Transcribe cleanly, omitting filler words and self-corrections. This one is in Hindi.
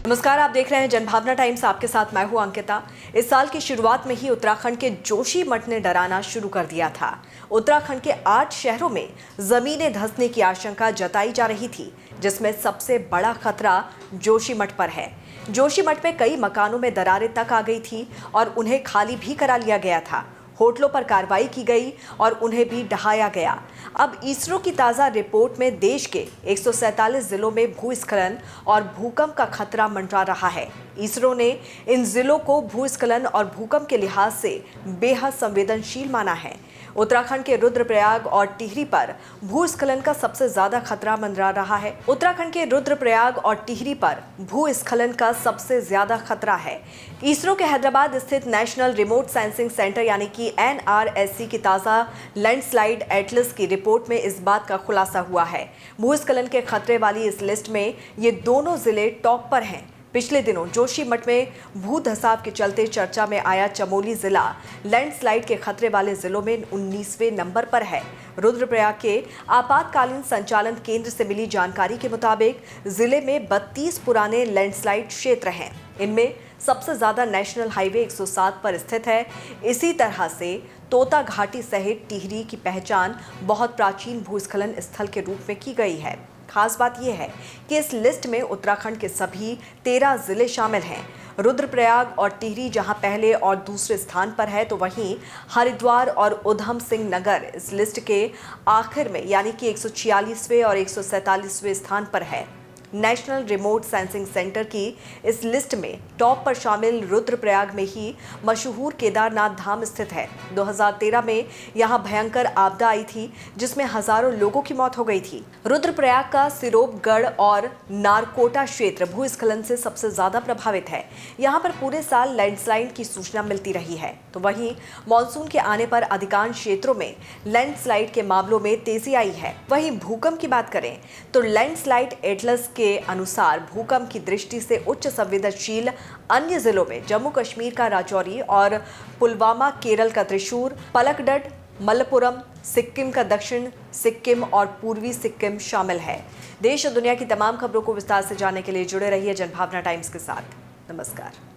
नमस्कार, आप देख रहे हैं जनभावना टाइम्स। आपके साथ मैं हूं अंकिता। इस साल की शुरुआत में ही उत्तराखंड के जोशीमठ ने डराना शुरू कर दिया था। उत्तराखंड के 8 शहरों में जमीनें धंसने की आशंका जताई जा रही थी, जिसमें सबसे बड़ा खतरा जोशीमठ पर है। जोशीमठ में कई मकानों में दरारें तक आ गई थी और उन्हें खाली भी करा लिया गया था। होटलों पर कार्रवाई की गई और उन्हें भी ढहाया गया। अब इसरो की ताज़ा रिपोर्ट में देश के 147 जिलों में भूस्खलन और भूकंप का खतरा मंडरा रहा है। इसरो ने इन जिलों को भूस्खलन और भूकंप के लिहाज से बेहद संवेदनशील माना है। उत्तराखंड के रुद्रप्रयाग और टिहरी पर भूस्खलन का सबसे ज्यादा खतरा मंडरा रहा है। उत्तराखंड के रुद्रप्रयाग और टिहरी पर भूस्खलन का सबसे ज्यादा खतरा है। इसरो के हैदराबाद स्थित नेशनल रिमोट सेंसिंग सेंटर यानी कि NRSC की ताज़ा लैंडस्लाइड एटलस की रिपोर्ट में इस बात का खुलासा हुआ है। भूस्खलन के खतरे वाली इस लिस्ट में ये दोनों जिले टॉप पर हैं। पिछले दिनों जोशीमठ में भू धसाव के चलते चर्चा में आया चमोली जिला लैंडस्लाइड के खतरे वाले जिलों में 19वें नंबर पर है। रुद्रप्रयाग के आपातकालीन संचालन केंद्र से मिली जानकारी के मुताबिक जिले में 32 पुराने लैंडस्लाइड क्षेत्र हैं। इनमें सबसे ज्यादा नेशनल हाईवे 107 पर स्थित है। इसी तरह से तोता घाटी सहित टिहरी की पहचान बहुत प्राचीन भूस्खलन स्थल के रूप में की गई है। खास बात यह है कि इस लिस्ट में उत्तराखंड के सभी 13 जिले शामिल हैं। रुद्रप्रयाग और टिहरी जहां पहले और दूसरे स्थान पर है, तो वहीं हरिद्वार और उधम सिंह नगर इस लिस्ट के आखिर में यानी कि 146वें और 147वें स्थान पर है। नेशनल रिमोट सेंसिंग सेंटर की इस लिस्ट में टॉप पर शामिल रुद्रप्रयाग में ही मशहूर केदारनाथ धाम स्थित है। 2013 में यहां भयंकर आपदा आई थी, जिसमें हजारों लोगों की मौत हो गई थी। रुद्रप्रयाग का सिरोपगढ़ और नारकोटा क्षेत्र भूस्खलन से सबसे ज्यादा प्रभावित है। यहां पर पूरे साल लैंडस्लाइड की सूचना मिलती रही है। तो वहीं मानसून के आने पर अधिकांश क्षेत्रों में लैंडस्लाइड के मामलों में तेजी आई है। वहीं भूकंप की बात करें तो लैंडस्लाइड एटलस के अनुसार भूकंप की दृष्टि से उच्च संवेदनशील अन्य जिलों में जम्मू कश्मीर का राजौरी और पुलवामा, केरल का त्रिशूर, पलक्कड, मलप्पुरम, सिक्किम का दक्षिण सिक्किम और पूर्वी सिक्किम शामिल है। देश और दुनिया की तमाम खबरों को विस्तार से जानने के लिए जुड़े रहिए जनभावना टाइम्स के साथ। नमस्कार।